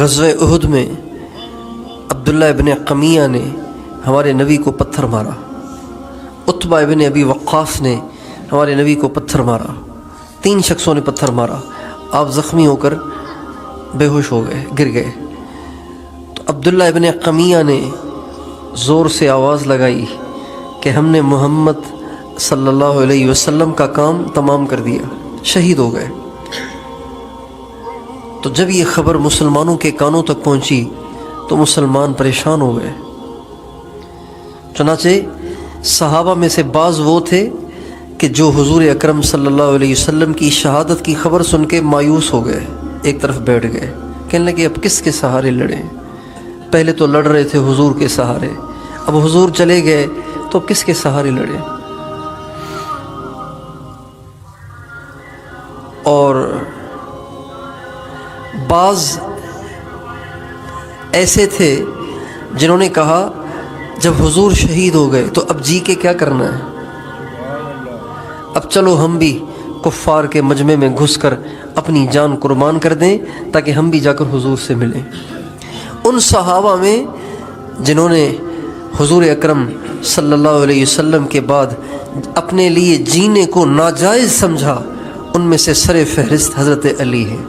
غزوہ احد میں عبداللہ ابن قمیہ نے ہمارے نبی کو پتھر مارا، عتبہ ابن ابی وقاص نے ہمارے نبی کو پتھر مارا، 3 شخصوں نے پتھر مارا، آپ زخمی ہو کر بے ہوش ہو گئے، گر گئے۔ تو عبداللہ ابن قمیہ نے زور سے آواز لگائی کہ ہم نے محمد صلی اللہ علیہ وسلم کا کام تمام کر دیا، شہید ہو گئے۔ تو جب یہ خبر مسلمانوں کے کانوں تک پہنچی تو مسلمان پریشان ہو گئے۔ چنانچہ صحابہ میں سے بعض وہ تھے کہ جو حضور اکرم صلی اللہ علیہ وسلم کی شہادت کی خبر سن کے مایوس ہو گئے، ایک طرف بیٹھ گئے، کہنے لگے اب کس کے سہارے لڑیں؟ پہلے تو لڑ رہے تھے حضور کے سہارے، اب حضور چلے گئے تو کس کے سہارے لڑیں؟ اور بعض ایسے تھے جنہوں نے کہا جب حضور شہید ہو گئے تو اب جی کے کیا کرنا ہے، اب چلو ہم بھی کفار کے مجمع میں گھس کر اپنی جان قربان کر دیں تاکہ ہم بھی جا کر حضور سے ملیں۔ ان صحابہ میں جنہوں نے حضور اکرم صلی اللہ علیہ وسلم کے بعد اپنے لیے جینے کو ناجائز سمجھا، ان میں سے سر فہرست حضرت علی ہے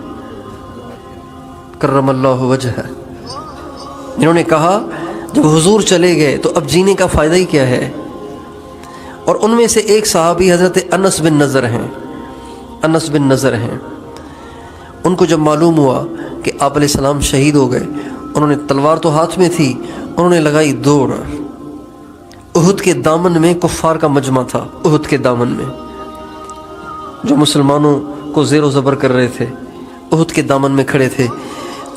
کرم اللہ وجہہ، جنہوں نے کہا جب حضور چلے گئے تو اب جینے کا فائدہ ہی کیا ہے۔ اور ان میں سے ایک صحابی حضرت انس بن نضر ہیں۔ ان کو جب معلوم ہوا کہ آپ علیہ السلام شہید ہو گئے، انہوں نے تلوار تو ہاتھ میں تھی، انہوں نے لگائی دوڑ۔ احد کے دامن میں کفار کا مجمع تھا، احد کے دامن میں جو مسلمانوں کو زیر و زبر کر رہے تھے، احد کے دامن میں کھڑے تھے۔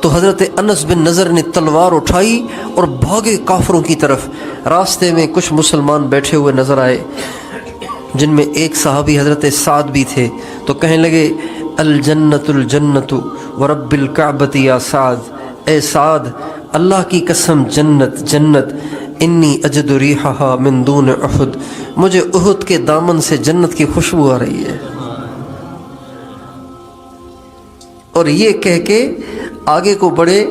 تو حضرت انس بن نضر نے تلوار اٹھائی اور بھاگے کافروں کی طرف۔ راستے میں کچھ مسلمان بیٹھے ہوئے نظر آئے، جن میں ایک صحابی حضرت سعد بھی تھے، تو کہنے لگے الجنت الجنت ورب الکعبۃ یا سعد، اے سعد اللہ کی قسم جنت جنت، انی اجد ریحہا من دون احد، مجھے احد کے دامن سے جنت کی خوشبو آ رہی ہے۔ اور یہ کہہ کے آگے کو بڑھے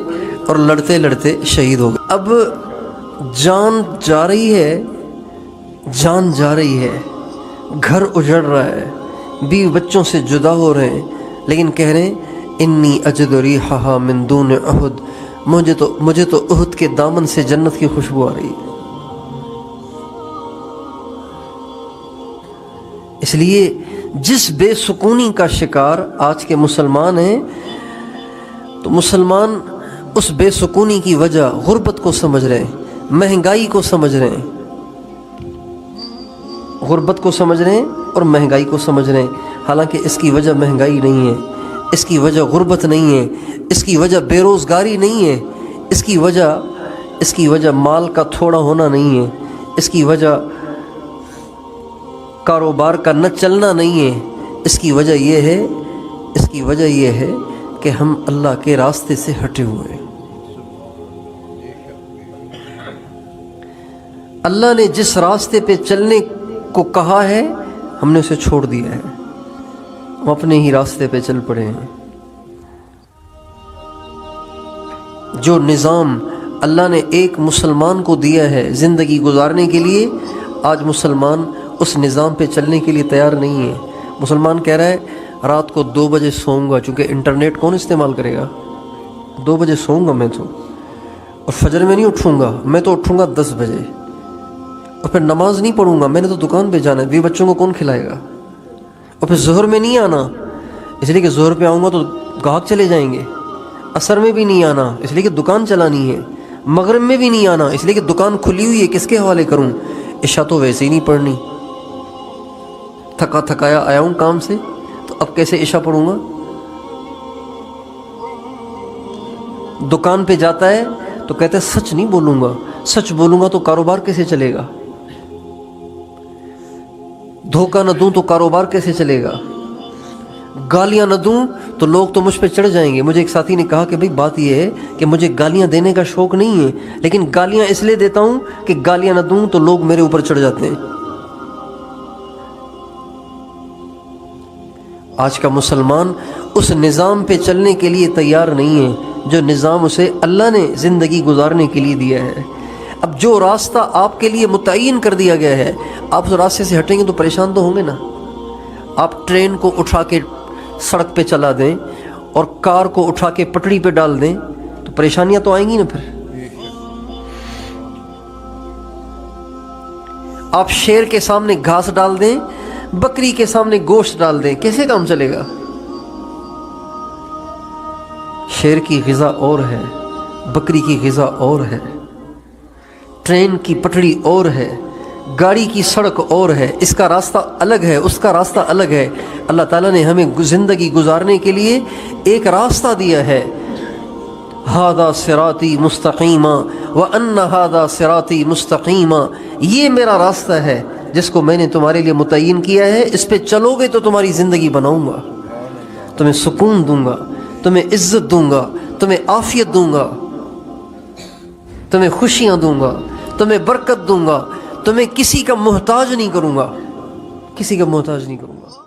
اور لڑتے لڑتے شہید ہو گئے۔ اب جان جا رہی ہے، گھر اجڑ رہا ہے، بیوی بچوں سے جدا ہو رہے ہیں، لیکن کہہ رہے ہیں انی اجد ریحہا من دون احد، مجھے تو احد کے دامن سے جنت کی خوشبو آ رہی ہے۔ اس لیے جس بے سکونی کا شکار آج کے مسلمان ہیں، تو مسلمان اس بے سکونی کی وجہ غربت کو سمجھ رہے ہیں، مہنگائی کو سمجھ رہے ہیں، غربت کو سمجھ رہے ہیں اور مہنگائی کو سمجھ رہے ہیں، حالانکہ اس کی وجہ مہنگائی نہیں ہے، اس کی وجہ غربت نہیں ہے، اس کی وجہ بے روزگاری نہیں ہے، اس کی وجہ مال کا تھوڑا ہونا نہیں ہے، اس کی وجہ کاروبار کا نہ چلنا نہیں ہے، اس کی وجہ یہ ہے کہ ہم اللہ کے راستے سے ہٹے ہوئے ہیں۔ اللہ نے جس راستے پہ چلنے کو کہا ہے ہم نے اسے چھوڑ دیا ہے، ہم اپنے ہی راستے پہ چل پڑے ہیں۔ جو نظام اللہ نے ایک مسلمان کو دیا ہے زندگی گزارنے کے لیے، آج مسلمان اس نظام پہ چلنے کے لیے تیار نہیں ہے۔ مسلمان کہہ رہا ہے رات کو 2 بجے سوؤں گا، چونکہ انٹرنیٹ کون استعمال کرے گا، 2 بجے سوؤں گا میں تو، اور فجر میں نہیں اٹھوں گا، میں تو اٹھوں گا 10 بجے، اور پھر نماز نہیں پڑھوں گا، میں نے تو دکان پہ جانا ہے، بیوی بچوں کو کون کھلائے گا، اور پھر ظہر میں نہیں آنا اس لیے کہ ظہر پہ آؤں گا تو گاہک چلے جائیں گے، عصر میں بھی نہیں آنا اس لیے کہ دکان چلانی ہے، مغرب میں بھی نہیں آنا اس لیے کہ دکان کھلی ہوئی ہے، کس کے حوالے کروں، عشاء تو ویسے ہی نہیں پڑھنی، تھکا تھکایا آیا ہوں کام سے، تو اب کیسے عشاء پڑھوں گا۔ دکان پہ جاتا ہے تو کہتا ہے سچ نہیں بولوں گا، سچ بولوں گا تو کاروبار کیسے چلے گا، دھوکہ نہ دوں تو کاروبار کیسے چلے گا، گالیاں نہ دوں تو لوگ تو مجھ پہ چڑھ جائیں گے۔ مجھے ایک ساتھی نے کہا کہ بھئی بات یہ ہے کہ مجھے گالیاں دینے کا شوق نہیں ہے، لیکن گالیاں اس لیے دیتا ہوں کہ گالیاں نہ دوں تو لوگ میرے اوپر چڑھ جاتے ہیں۔ آج کا مسلمان اس نظام پہ چلنے کے لیے تیار نہیں ہے جو نظام اسے اللہ نے زندگی گزارنے کے لیے دیا ہے۔ اب جو راستہ آپ کے لیے متعین کر دیا گیا ہے، آپ اس راستے سے ہٹیں گے تو پریشان تو ہوں گے نا۔ آپ ٹرین کو اٹھا کے سڑک پہ چلا دیں اور کار کو اٹھا کے پٹڑی پہ ڈال دیں تو پریشانیاں تو آئیں گی نا۔ پھر آپ شیر کے سامنے گھاس ڈال دیں، بکری کے سامنے گوشت ڈال دیں، کیسے کام چلے گا؟ شیر کی غذا اور ہے، بکری کی غذا اور ہے، ٹرین کی پٹڑی اور ہے، گاڑی کی سڑک اور ہے، اس کا راستہ الگ ہے، اس کا راستہ الگ ہے۔ اللہ تعالیٰ نے ہمیں زندگی گزارنے کے لیے ایک راستہ دیا ہے، ہذا صراطی مستقیما وان ھذا صراطی مستقیما، یہ میرا راستہ ہے جس کو میں نے تمہارے لیے متعین کیا ہے، اس پہ چلو گے تو تمہاری زندگی بناؤں گا، تمہیں سکون دوں گا، تمہیں عزت دوں گا، تمہیں عافیت دوں گا، تمہیں خوشیاں دوں گا، تمہیں برکت دوں گا، تمہیں کسی کا محتاج نہیں کروں گا، کسی کا محتاج نہیں کروں گا۔